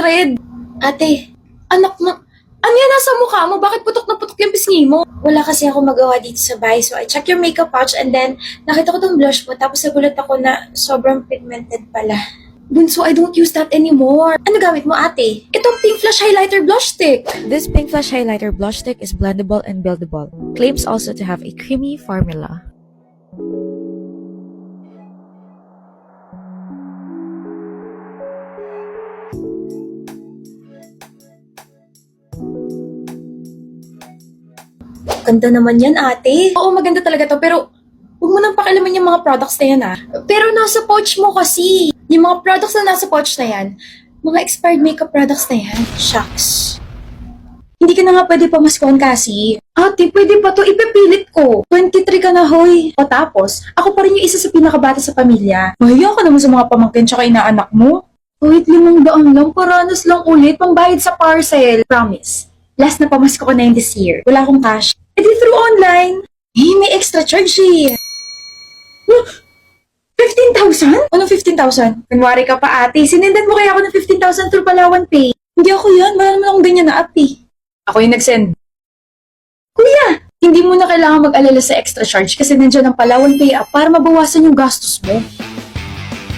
100. Ate, anak na, ano yan nasa mukha mo? Bakit putok na putok yung pisngi mo? Wala kasi ako magawa dito sa bahay. So I check your makeup pouch and then nakita ko tong blush mo. Tapos nagulat ako na sobrang pigmented pala. Bunso, I don't use that anymore. Ano gamit mo, ate? Itong Pink Flash Highlighter Blush Stick. This Pink Flash Highlighter Blush Stick is blendable and buildable. Claims also to have a creamy formula. Ganda naman yan, ate. Oo, maganda talaga to. Pero huwag mo nang pakialaman yung mga products na yan, ah. Pero nasa pouch mo kasi. Yung mga products na nasa pouch na yan, mga expired makeup products na yan. Shucks. Hindi ka na nga pwede pamaskon kasi. Ate, pwede pa to. Ipipilit ko. 23 ka na, hoy. O tapos, ako pa rin yung isa sa pinakabata sa pamilya. Mahiya ka naman sa mga pamangkin tsaka inaanak mo. Wait, 500 lang. Paranas lang ulit. Pangbayad sa parcel. Promise. Last na pamasko ko na yun this year. Wala akong cash. E di through online. Eh, may extra charge eh. 15,000? Anong 15,000? Kunwari ka pa, ate. Sinendan mo kaya ako ng 15,000 through Palawan Pay. Hindi ako yan. Wala naman akong ganyan na app eh. Ako yung nag-send. Kuya, hindi mo na kailangan mag-alala sa extra charge kasi nandiyan ang Palawan Pay app para mabawasan yung gastos mo.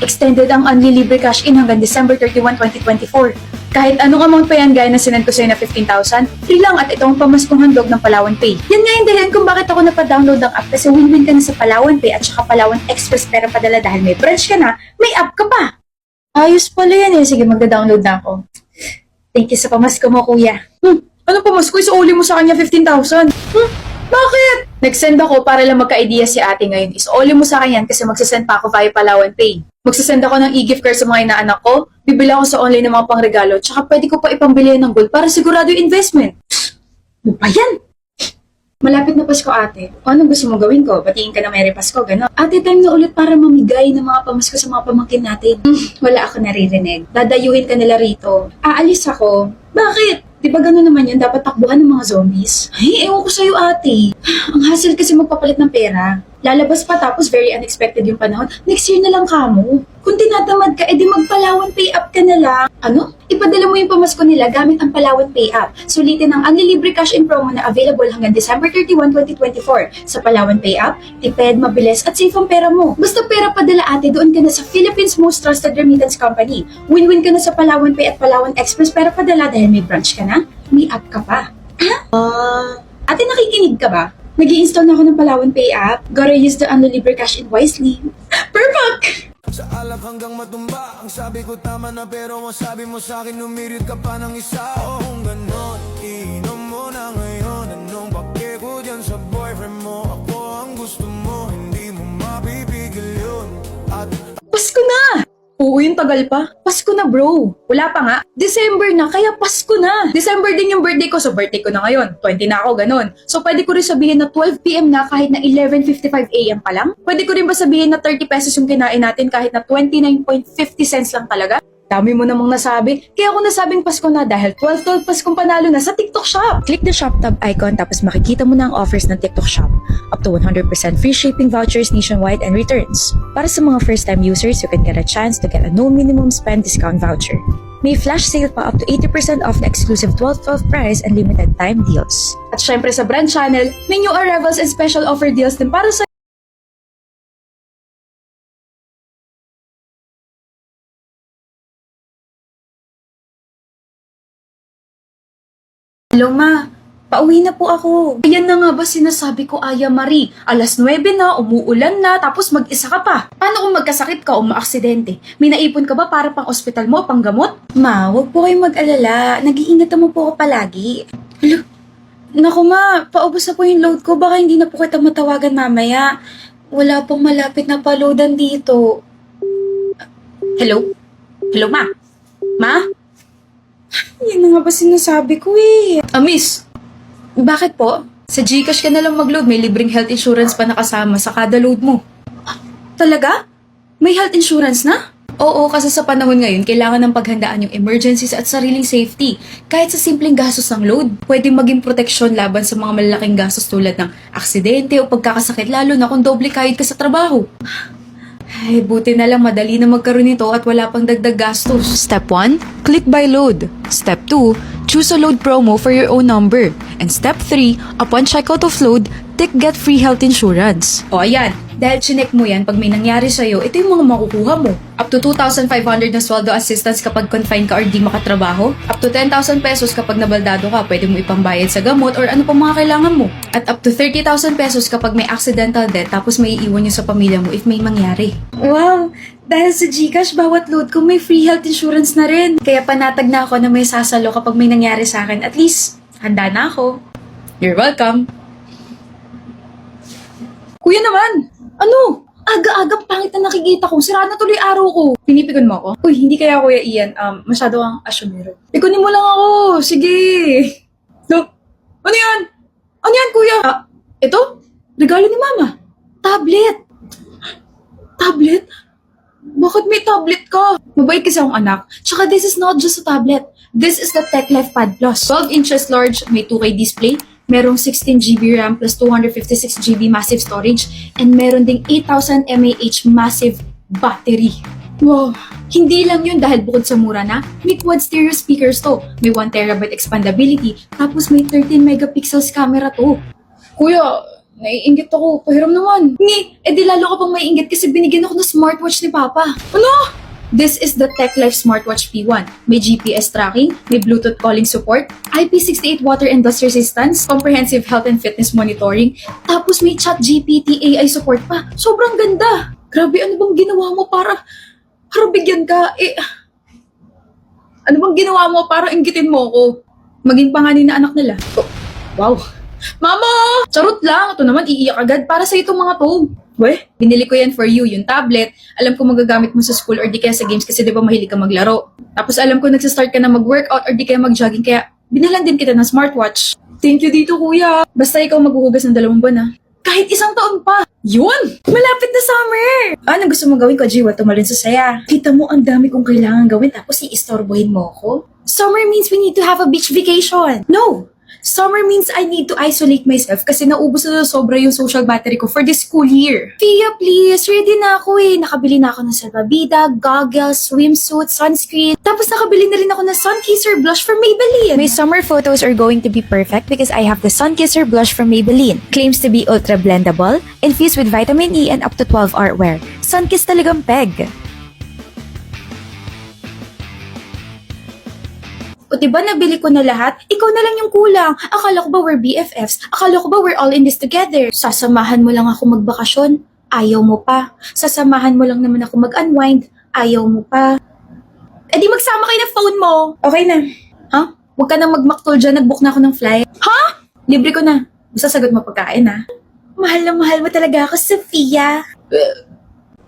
Extended ang Unli Libre Cash In hanggang December 31, 2024. Kahit anong amount pa yan gaya na sinend ko sa'yo na 15,000, free lang at ito ang pamaskong handog ng Palawan Pay. Yan nga yung dahilan kung bakit ako napadownload ng app kasi win-win ka na sa Palawan Pay at saka Palawan Express pera padala dahil may branch ka na, may app ka pa. Ayos pala yan eh. Sige, magda-download na ako. Thank you sa pamasko mo, kuya. Ano pamasko? Isuuli mo sa kanya 15,000. Bakit? Nag-send ako para lang magka-idea si ate ngayon. Isuuli mo sa kanya kasi magsasend pa ako via Palawan Pay. Magsasend ako ng e-gift card sa mga inaanak ko, bibili ako sa online ng mga pangregalo, tsaka pwede ko pa ipambili ng gold para sigurado yung investment. Ano pa yan? Malapit na Pasko, ate. O anong gusto mo gawin ko? Batiin ka na Merry Pasko, gano'n. Ate, time na ulit para mamigay ng mga pamasko sa mga pamangkin natin. Wala ako naririnig. Dadayuhin ka nila rito. Aalis ako. Bakit? Di ba gano'n naman yan? Dapat takbuhan ng mga zombies? Ay, ewan ko sa'yo, ate. Ang hassle kasi magpapalit ng pera. Lalabas pa tapos very unexpected yung panahon. Next year na lang kamo. Kung tinatamad ka, edi mag-Palawan Pay app ka na lang. Ano? Ipadala mo yung pamasko nila gamit ang Palawan Pay app. Sulitin ang Unli Libre Cash In promo na available hanggang December 31, 2024. Sa Palawan Pay app, tipid, mabilis at safe ang pera mo. Basta pera padala, ate, doon ka na sa Philippines' most trusted remittance company. Win-win ka na sa Palawan Pay at Palawan Express pera padala dahil may branch ka na, may app ka pa. Ate, nakikinig ka ba? Nag-i-install na ako ng Palawan Pay app. Gotta use the Unli Libre Cash In wisely. Perfect! Sa alak hanggang matumba, ang sabi ko tama na pero ang sabi mo sa'kin umirit ka pa ng isa. O kung ganon, inom mo na ngayon. Anong pake ko dyan sa boyfriend mo? Ako ang gusto mo, hindi mo mapipigil yun. At Pasko na! Oo, yung tagal pa. Pasko na, bro. Wala pa nga. December na, kaya Pasko na. December din yung birthday ko, so birthday ko na ngayon. 20 na ako, ganun. So pwede ko rin sabihin na 12 PM na kahit na 11:55 AM pa lang? Pwede ko rin ba sabihin na 30 pesos yung kinain natin kahit na 29.50 cents lang talaga? Dami mo namang nasabi. Kaya ako nasabing Pasko na dahil 12-12 Paskong panalo na sa TikTok Shop. Click the shop tab icon tapos makikita mo na ang offers ng TikTok Shop. Up to 100% free shipping vouchers nationwide and returns. Para sa mga first-time users, you can get a chance to get a no minimum spend discount voucher. May flash sale pa up to 80% off na exclusive 12/12 price and limited time deals. At syempre sa brand channel, may new arrivals and special offer deals din para sa Hello, ma. Pauwi na po ako. Ayan na nga ba sinasabi ko, Aya Marie? 9:00 na, umuulan na, tapos mag-isa ka pa. Paano kung magkasakit ka o maaksidente? May naipon ka ba para pang ospital mo o pang gamot? Ma, huwag po kayong mag-alala. Nag-iingat naman po ako palagi. Hello? Naku ma, paubos na po yung load ko. Baka hindi na po kita matawagan mamaya. Wala pong malapit na paloadan dito. Hello? Hello, ma? Ma? Yan na nga ba sinasabi ko eh. Miss, bakit po? Sa GCash ka na lang mag-load, may libreng health insurance pa nakasama sa kada load mo. Talaga? May health insurance na? Oo, kasi sa panahon ngayon, kailangan ng paghandaan yung emergencies at sariling safety. Kahit sa simpleng gastos ng load, pwedeng maging proteksyon laban sa mga malalaking gastos tulad ng aksidente o pagkakasakit lalo na kung doble kayod ka sa trabaho. Ay, buti na lang madali na magkaroon nito at wala pang dagdag gastos. Step 1, click by load. Step 2, choose a load promo for your own number. And step 3, upon checkout of load, tick get free health insurance. O ayan, dahil chinek mo yan, pag may nangyari sa'yo, ito yung mga makukuha mo. Up to 2,500 na sweldo assistance kapag confined ka or di makatrabaho. Up to 10,000 pesos kapag nabaldado ka, pwede mo ipambayad sa gamot or ano pa mga kailangan mo. At up to 30,000 pesos kapag may accidental death tapos may iiwan nyo sa pamilya mo if may mangyari. Wow! Dahil sa Gcash, bawat load ko may free health insurance na rin. Kaya panatag na ako na may sasalo kapag may nangyari sa akin. At least, handa na ako. You're welcome. Kuya naman! Ano? Aga-agang pangit na nakikita ko. Sira na tuloy araw ko. Pinipikon mo ako? Uy, hindi kaya Kuya Ian. Masyado kang asyumero. Pikunin mo lang ako. Sige. Look. Ano yan? Ano yan, Kuya? Ito? Regalo ni Mama. Tablet. Tablet? Bakit may tablet ka? Mabait kasi akong anak. Tsaka this is not just a tablet. This is the Tech Life Pad Plus. 12 inches large, may 2K display, merong 16GB RAM plus 256GB massive storage, and meron ding 8,000 mAh massive battery. Wow! Hindi lang yun dahil bukod sa mura na, may quad stereo speakers to, may 1TB expandability, tapos may 13 megapixels camera to. Kuya, naiinggit ako. Pahiram naman. Di lalo ka pang maiinggit kasi binigyan ako ng smartwatch ni Papa. Ano? This is the Tech Life Smartwatch P1. May GPS tracking, may Bluetooth calling support, IP68 water and dust resistance, comprehensive health and fitness monitoring, tapos may ChatGPT AI support pa. Sobrang ganda. Grabe, ano bang ginawa mo para bigyan ka? Ano bang ginawa mo para inggitin mo ako? Maging panganin na anak nila. Oh, wow. Mama! Charot lang. Ito naman, iiyak agad para sa itong mga to. Weh, binili ko yan for you, yung tablet. Alam ko magagamit mo sa school or di kaya sa games kasi di ba mahilig ka maglaro. Tapos alam ko nagsastart ka na mag-workout or di kaya mag-jogging kaya binalan din kita ng smartwatch. Thank you dito, kuya. Basta ikaw maghuhugas ng 2 buwan, ha? Kahit 1 taon pa. Yun! Malapit na summer! Ano gusto mo gawin ko, Jiwa? Tumalon sa saya. Kita mo, ang dami kong kailangan gawin tapos iistorbohin mo ako? Summer means we need to have a beach vacation. No! Summer means I need to isolate myself kasi naubos na sobra yung social battery ko for this school year. Tia, please. Ready na ako eh. Nakabili na ako ng salvavida, goggles, swimsuit, sunscreen. Tapos nakabili na rin ako ng sun kisser blush from Maybelline. My summer photos are going to be perfect because I have the Sun Kisser blush from Maybelline. Claims to be ultra blendable, infused with vitamin E and up to 12-hour wear. Sunkiss talagang peg. O diba nabili ko na lahat? Ikaw na lang yung kulang. Akala ko ba we're BFFs? Akala ko ba we're all in this together? Sasamahan mo lang ako magbakasyon? Ayaw mo pa. Sasamahan mo lang naman ako mag-unwind? Ayaw mo pa. Eh di magsama kayo ng phone mo. Okay na. Ha? Huwag ka nang magmaktol dyan. Nag-book na ako ng flight. Ha? Libre ko na. Basta sagot mo pagkain, ha? Mahal na mahal mo talaga ako, Sophia.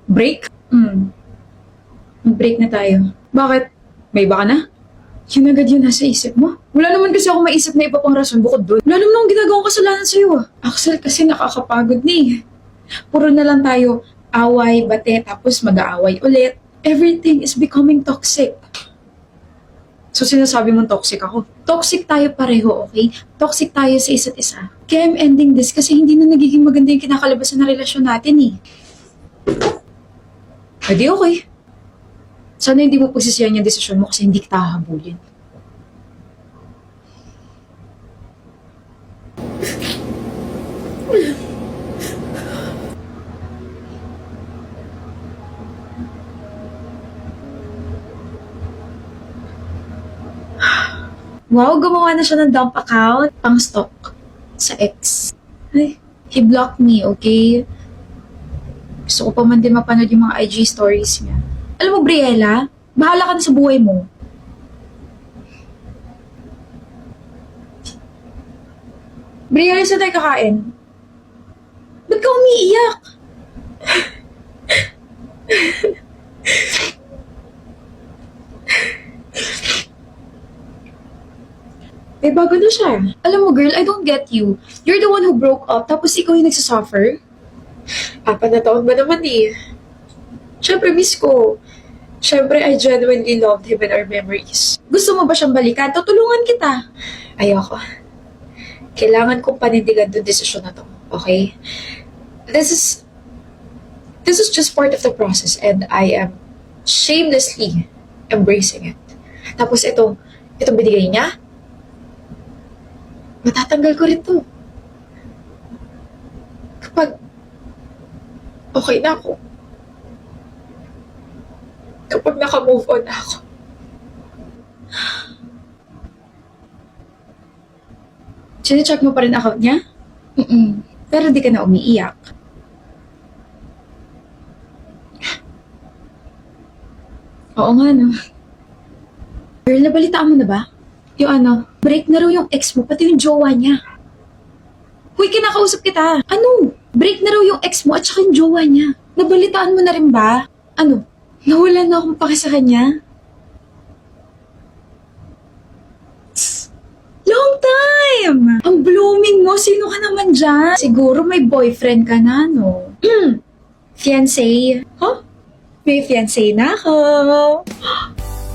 Break? Mag-break na tayo. Bakit? May iba ka na? Yun agad yun nasa isip mo. Wala naman kasi ako maisip na iba pang rason bukod doon. Wala naman akong ginagawang kasalanan sa'yo ah. Axel, kasi nakakapagod na eh. Puro na lang tayo away, bate, tapos mag-aaway ulit. Everything is becoming toxic. So sinasabi mong toxic ako? Toxic tayo pareho, okay? Toxic tayo sa isa't isa. Kaya I'm ending this kasi hindi na nagiging maganda yung kinakalabasan na relasyon natin eh. Hindi okay. Sana hindi mo pagsisiyan yung desisyon mo kasi hindi kita hahabulin. Wow, gumawa na siya ng dump account pang stock sa ex. Ay, he blocked me, okay? Gusto ko pa man din mapanood yung mga IG stories niya. Alam mo, Briella, bahala ka na sa buhay mo. Briella, saan tayo kakain? Ba't ka umiiyak? Eh, bago na siya. Alam mo, girl, I don't get you. You're the one who broke up, tapos ikaw yung nagsasuffer? 4 na taon ba naman eh? Siyempre, miss ko. Siyempre, I genuinely loved him and our memories. Gusto mo ba siyang balikan? Tutulungan kita. Ayoko. Kailangan kong panindigan doon desisyon na to. Okay? This is This is just part of the process and I am shamelessly embracing it. Tapos itong binigay niya, matatanggal ko rin to. Kapag okay na ako. Kapag naka-move on na ako. Chine-check mo pa rin account niya? Pero di ka na umiiyak. Oo nga, no? Girl, nabalitaan mo na ba? Yung break na raw yung ex mo, pati yung jowa niya. Huy, kinakausap kita. Ano? Break na raw yung ex mo at saka yung jowa niya. Nabalitaan mo na rin ba? Ano? Nawala na akong paki sa kanya? Long time! Ang blooming mo, sino ka naman dyan? Siguro may boyfriend ka na, no? Fiancé. Huh? May fiancé na ako.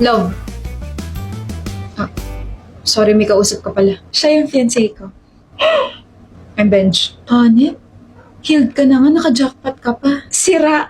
Love. Sorry, may kausap ka pala. Siya yung fiancé ko. I'm Benj. Honey, healed ka na nga, naka-jackpot ka pa. Sira.